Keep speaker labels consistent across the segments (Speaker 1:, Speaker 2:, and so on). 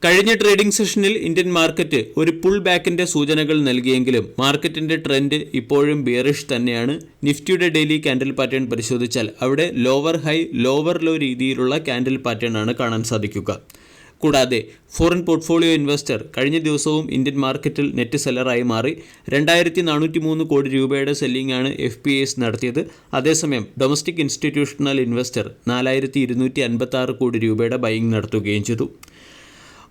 Speaker 1: കഴിഞ്ഞ ട്രേഡിംഗ് സെഷനിൽ Indian market ഒരു പുൾ ബാക്കിന്റെ സൂചനകൾ നൽകിയെങ്കിലും മാർക്കറ്റിന്റെ ട്രെൻഡ് ഇപ്പോഴും ബിയറിഷ് തന്നെയാണ്. നിഫ്റ്റിയുടെ ഡെയിലി കാൻഡിൽ പാറ്റേൺ പരിശോധിച്ചാൽ അവിടെ ലോവർ ഹൈ ലോവർ ലോ രീതിയിലുള്ള കാൻഡിൽ പാറ്റേൺ ആണ് കാണാൻ സാധിക്കുക. കൂടാതെ ഫോറിൻ പോർട്ട്ഫോളിയോ ഇൻവെസ്റ്റർ കഴിഞ്ഞ ദിവസവും ഇന്ത്യൻ മാർക്കറ്റിൽ നെറ്റ് സെല്ലറായി മാറി 2403 കോടി രൂപയുടെ സെല്ലിംഗ് ആണ് FPIs നടത്തിയത്. അതേസമയം ഡൊമസ്റ്റിക് ഇൻസ്റ്റിറ്റ്യൂഷണൽ ഇൻവെസ്റ്റർ 4256 കോടി രൂപയുടെ ബൈയിങ് നടത്തുകയും ചെയ്തു.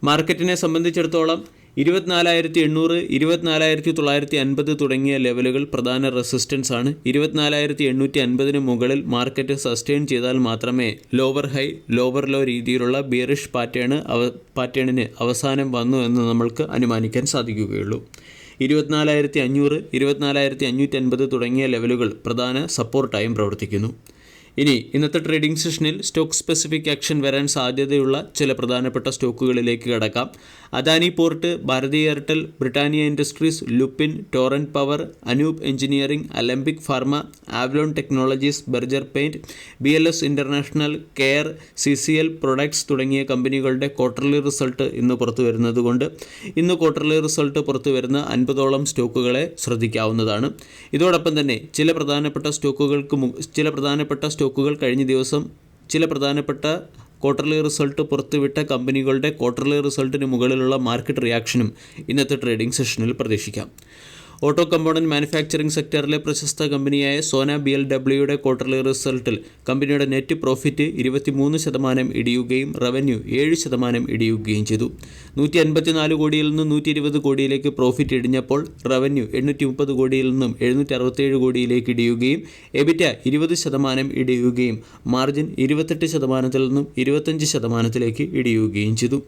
Speaker 1: മാർക്കറ്റിനെ സംബന്ധിച്ചിടത്തോളം 24,800, 24,950 തുടങ്ങിയ ലെവലുകൾ പ്രധാന റെസിസ്റ്റൻസ് ആണ്. 24,850 മുകളിൽ മാർക്കറ്റ് സസ്റ്റെയിൻ ചെയ്താൽ മാത്രമേ ലോവർ ഹൈ ലോവർ ലോ രീതിയിലുള്ള ബിയറിഷ് പാറ്റേണിന് അവസാനം വന്നു എന്ന് നമ്മൾക്ക് അനുമാനിക്കാൻ സാധിക്കുകയുള്ളൂ. 24,500, 24,550 തുടങ്ങിയ ലെവലുകൾ പ്രധാന സപ്പോർട്ടായും പ്രവർത്തിക്കുന്നു. ഇനി ഇന്നത്തെ ട്രേഡിംഗ് സെഷനിൽ സ്റ്റോക്ക് സ്പെസിഫിക് ആക്ഷൻ വരാൻ സാധ്യതയുള്ള ചില പ്രധാനപ്പെട്ട സ്റ്റോക്കുകളിലേക്ക് കടക്കാം. Adani port, Bharati Airtel, Britannia industries, Lupin, Torrent power, Anup engineering, Alembic pharma, Avalon technologies, Berger paint, BLS international, care, CCL products തുടങ്ങിയ കമ്പനികളുടെ ക്വാർട്ടർലി റിസൾട്ട് ഇന്ന് പുറത്തു വരുന്നതുകൊണ്ട് ഇന്ന് ക്വാർട്ടർലി റിസൾട്ട് പുറത്തു വരുന്ന 50ഓളം സ്റ്റോക്കുകളെ ശ്രദ്ധിക്കാവുന്നതാണ്. ഇതോടൊപ്പം തന്നെ ചില പ്രധാനപ്പെട്ട സ്റ്റോക്കുകൾ കഴിഞ്ഞ ദിവസം ചില പ്രധാനപ്പെട്ട ക്വാർട്ടർലി റിസൾട്ട് പുറത്തുവിട്ട കമ്പനികളുടെ ക്വാർട്ടർലി റിസൾട്ടിന് മുകളിലുള്ള മാർക്കറ്റ് റിയാക്ഷനും ഇന്നത്തെ ട്രേഡിംഗ് സെഷനിൽ പ്രതീക്ഷിക്കാം. ഓട്ടോ കമ്പോണന്റ് മാനുഫാക്ചറിംഗ് സെക്ടറിലെ പ്രശസ്ത കമ്പനിയായ സോന BLWയുടെ ക്വാർട്ടർലി റിസൾട്ടിൽ കമ്പനിയുടെ നെറ്റ് പ്രോഫിറ്റ് 23% ഇടിയുകയും റവന്യൂ 7% ഇടിയുകയും ചെയ്തു. 154 കോടിയിൽ നിന്നും 120 കോടിയിലേക്ക് പ്രോഫിറ്റ് ഇടിഞ്ഞപ്പോൾ റവന്യൂ 830 കോടിയിൽ നിന്നും 767 കോടിയിലേക്ക് ഇടിയുകയും EBITDA 20% ഇടിയുകയും മാർജിൻ 28% നിന്നും 25% ഇടിയുകയും ചെയ്തു.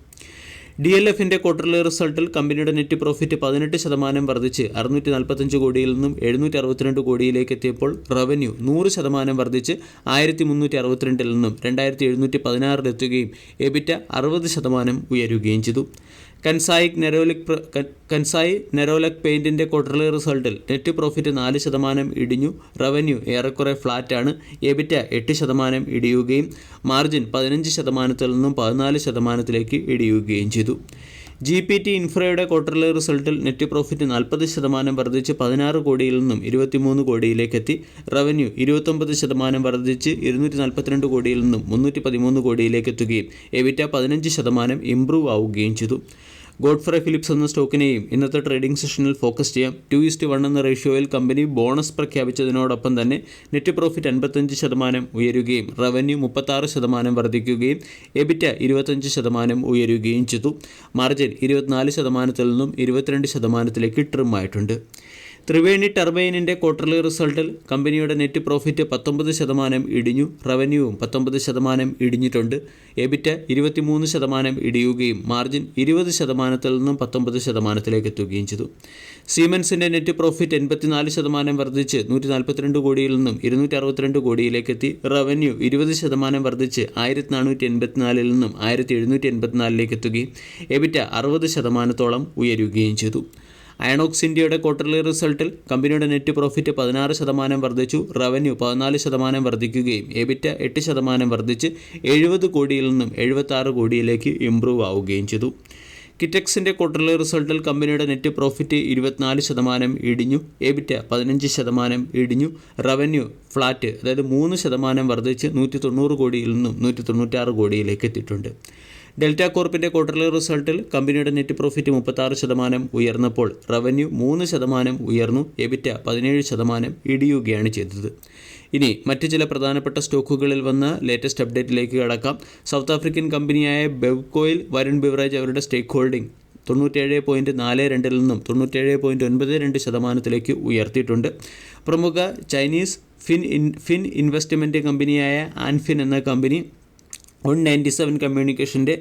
Speaker 1: DLFിൻ്റെ ക്വാർട്ടർലി റിസൾട്ടിൽ കമ്പനിയുടെ നെറ്റ് പ്രോഫിറ്റ് 18% വർദ്ധിച്ച് 645 കോടിയിൽ നിന്നും 762 കോടിയിലേക്ക് എത്തിയപ്പോൾ റവന്യൂ 100% വർദ്ധിച്ച് 1362 നിന്നും 2716 എത്തുകയും EBITDA 60% ഉയരുകയും ചെയ്തു. കൻസായി നെരോലക് പെയിൻറ്റിൻ്റെ ക്വാർട്ടർലി റിസൾട്ടിൽ നെറ്റ് പ്രോഫിറ്റ് 4% ഇടിഞ്ഞു. റവന്യൂ ഏറെക്കുറെ ഫ്ലാറ്റാണ്. EBITDA 8% ഇടിയുകയും മാർജിൻ 15% നിന്നും 14% ഇടിയുകയും ചെയ്തു. GPT ഇൻഫ്രയുടെ ക്വാർട്ടർലി റിസൾട്ടിൽ നെറ്റ് പ്രോഫിറ്റ് 40% വർദ്ധിച്ച് 16 കോടിയിൽ നിന്നും 23 കോടിയിലേക്ക് എത്തി. റവന്യൂ 29% വർദ്ധിച്ച് 242 കോടിയിൽ നിന്നും 313 കോടിയിലേക്ക് എത്തുകയും EBITDA 15% ഇംപ്രൂവ് ആവുകയും ചെയ്തു. ഗോഡ്ഫ്രൈ ഫിലിപ്സ് എന്ന സ്റ്റോക്കിനെയും ഇന്നത്തെ ട്രേഡിംഗ് സെഷനിൽ ഫോക്കസ് ചെയ്യാം. 2:1 എന്ന റേഷ്യോയിൽ കമ്പനി ബോണസ് പ്രഖ്യാപിച്ചതിനോടൊപ്പം തന്നെ നെറ്റ് പ്രോഫിറ്റ് 55% ഉയരുകയും റവന്യൂ 36% വർദ്ധിക്കുകയും EBITDA 25% ഉയരുകയും ചെയ്തു. മാർജിൻ 24% നിന്നും 22% ട്രിം ആയിട്ടുണ്ട്. ത്രിവേണി ടർബൈനിൻ്റെ ക്വാർട്ടർലി റിസൾട്ടിൽ കമ്പനിയുടെ നെറ്റ് പ്രോഫിറ്റ് 19% ഇടിഞ്ഞു. റവന്യൂവും 19% ഇടിഞ്ഞിട്ടുണ്ട്. EBITDA 23% ഇടിയുകയും മാർജിൻ 20% നിന്നും 19% എത്തുകയും ചെയ്തു. സീമെൻസിൻ്റെ നെറ്റ് പ്രോഫിറ്റ് 84% വർദ്ധിച്ച് 142 കോടിയിൽ നിന്നും 262 കോടിയിലേക്ക് എത്തി. റവന്യൂ 20% വർദ്ധിച്ച് 1484 നിന്നും 1784 എത്തുകയും EBITDA 60% ഉയരുകയും ചെയ്തു. അയണോക്സ് ഇന്ത്യയുടെ ക്വാർട്ടർലി റിസൾട്ടിൽ കമ്പനിയുടെ നെറ്റ് പ്രോഫിറ്റ് 16% വർദ്ധിച്ചു. റവന്യൂ 14% വർദ്ധിക്കുകയും EBITDA 8% വർദ്ധിച്ച് 70 കോടിയിൽ നിന്നും 76 കോടിയിലേക്ക് ഇംപ്രൂവ് ആവുകയും ചെയ്തു. കിറ്റക്സിൻ്റെ ക്വാർട്ടർലി റിസൾട്ടിൽ കമ്പനിയുടെ നെറ്റ് പ്രോഫിറ്റ് 24% ഇടിഞ്ഞു. EBITDA 15% ഇടിഞ്ഞു. റവന്യൂ ഫ്ലാറ്റ്, അതായത് 3% വർദ്ധിച്ച് 190 കോടിയിൽ നിന്നും 196 കോടിയിലേക്ക് എത്തിയിട്ടുണ്ട്. ഡെൽറ്റ കോർപ്പിൻ്റെ ക്വാർട്ടർലി റിസൾട്ടിൽ കമ്പനിയുടെ നെറ്റ് പ്രോഫിറ്റ് 36% ഉയർന്നപ്പോൾ റവന്യൂ 3% ഉയർന്നു. EBITDA 17% ഇടിയുകയാണ് ചെയ്തത്. ഇനി മറ്റ് ചില പ്രധാനപ്പെട്ട സ്റ്റോക്കുകളിൽ വന്ന ലേറ്റസ്റ്റ് അപ്ഡേറ്റിലേക്ക് കടക്കാം. സൗത്ത് ആഫ്രിക്കൻ കമ്പനിയായ ബെവ്കോയിൽ വരുൺ ബിവറേജ് അവരുടെ സ്റ്റേക്ക് ഹോൾഡിംഗ് 97.42 നിന്നും 97.92% ഉയർത്തിയിട്ടുണ്ട്. പ്രമുഖ ചൈനീസ് ഫിൻ ഇൻവെസ്റ്റ്മെൻറ്റ് കമ്പനിയായ ആൻഫിൻ എന്ന കമ്പനി 197 കമ്മ്യൂണിക്കേഷൻ്റെ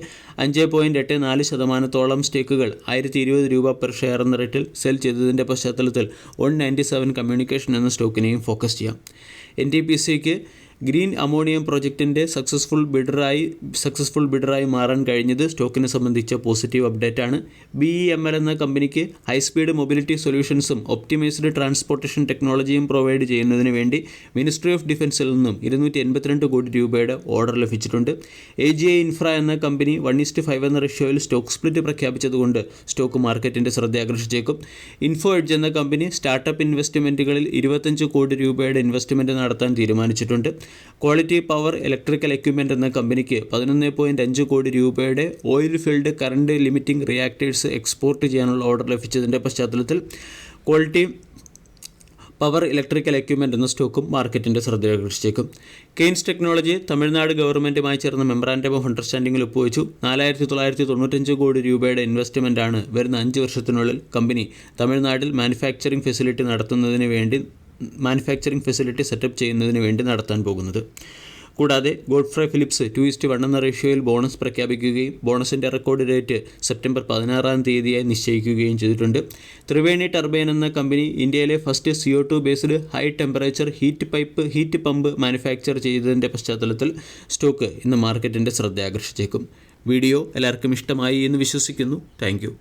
Speaker 1: 5.84% സ്റ്റേക്കുകൾ 1020 രൂപ പെർ ഷെയർ എന്ന റേറ്റിൽ സെൽ ചെയ്തതിൻ്റെ പശ്ചാത്തലത്തിൽ 197 കമ്മ്യൂണിക്കേഷൻ എന്ന സ്റ്റോക്കിനെയും ഫോക്കസ് ചെയ്യാം. NTPCക്ക് ഗ്രീൻ അമോണിയം പ്രോജക്റ്റിൻ്റെ സക്സസ്ഫുൾ ബിഡറായി മാറാൻ കഴിഞ്ഞത് സ്റ്റോക്കിനെ സംബന്ധിച്ച പോസിറ്റീവ് അപ്ഡേറ്റ് ആണ്. BEML എന്ന കമ്പനിക്ക് ഹൈസ്പീഡ് മൊബിലിറ്റി സൊല്യൂഷൻസും ഒപ്റ്റിമൈസ്ഡ് ട്രാൻസ്പോർട്ടേഷൻ ടെക്നോളജിയും പ്രൊവൈഡ് ചെയ്യുന്നതിന് വേണ്ടി മിനിസ്ട്രി ഓഫ് ഡിഫൻസിൽ നിന്നും 282 കോടി രൂപയുടെ ഓർഡർ ലഭിച്ചിട്ടുണ്ട്. AGI ഇൻഫ്ര എന്ന കമ്പനി 1:5 എന്ന റേഷ്യോയിൽ സ്റ്റോക്ക് സ്പ്ലിറ്റ് പ്രഖ്യാപിച്ചതുകൊണ്ട് സ്റ്റോക്ക് മാർക്കറ്റിൻ്റെ ശ്രദ്ധ ആകർഷിച്ചേക്കും. ഇൻഫോ എഡ്ജ് എന്ന കമ്പനി സ്റ്റാർട്ടപ്പ് ഇൻവെസ്റ്റ്മെൻറ്റുകളിൽ 25 കോടി രൂപയുടെ ഇൻവെസ്റ്റ്മെൻറ്റ് നടത്താൻ തീരുമാനിച്ചിട്ടുണ്ട്. ക്വാളിറ്റി പവർ ഇലക്ട്രിക്കൽ എക്യുപ്മെൻറ്റ് എന്ന കമ്പനിക്ക് 11.5 കോടി രൂപയുടെ oil field current limiting reactors export ചെയ്യാനുള്ള ഓർഡർ ലഭിച്ചതിൻ്റെ പശ്ചാത്തലത്തിൽ ക്വാളിറ്റി പവർ ഇലക്ട്രിക്കൽ എക്യുപ്മെൻറ്റ് എന്ന സ്റ്റോക്കും മാർക്കറ്റിൻ്റെ ശ്രദ്ധയാകർഷിച്ചേക്കും. കെയ്ൻസ് ടെക്നോളജി തമിഴ്നാട് ഗവൺമെൻറ്റുമായി ചേർന്ന മെമ്മറാൻഡം ഓഫ് അണ്ടർസ്റ്റാൻഡിങ്ങിൽ ഒപ്പുവെച്ചു. 4,995 കോടി രൂപയുടെ ഇൻവെസ്റ്റ്മെൻറ്റാണ് വരുന്ന 5 വർഷത്തിനുള്ളിൽ കമ്പനി തമിഴ്നാട്ടിൽ മാനുഫാക്ചറിംഗ് ഫെസിലിറ്റി സെറ്റപ്പ് ചെയ്യുന്നതിന് വേണ്ടി നടത്താൻ പോകുന്നത്. കൂടാതെ ഗോഡ്ഫ്രെ ഫിലിപ്സ് 2:1 എന്ന റേഷ്യോയിൽ ബോണസ് പ്രഖ്യാപിക്കുകയും ബോണസിൻ്റെ റെക്കോർഡ് ഡേറ്റ് സെപ്റ്റംബർ 16-ാം തീയതിയായി നിശ്ചയിക്കുകയും ചെയ്തിട്ടുണ്ട്. ത്രിവേണി ടർബൈൻ എന്ന കമ്പനി ഇന്ത്യയിലെ first CO2 based high temperature heat pump manufacture ചെയ്തതിൻ്റെ പശ്ചാത്തലത്തിൽ സ്റ്റോക്ക് ഇന്ന് മാർക്കറ്റിൻ്റെ ശ്രദ്ധ ആകർഷിച്ചേക്കും. വീഡിയോ എല്ലാവർക്കും ഇഷ്ടമായി എന്ന് വിശ്വസിക്കുന്നു. Thank you.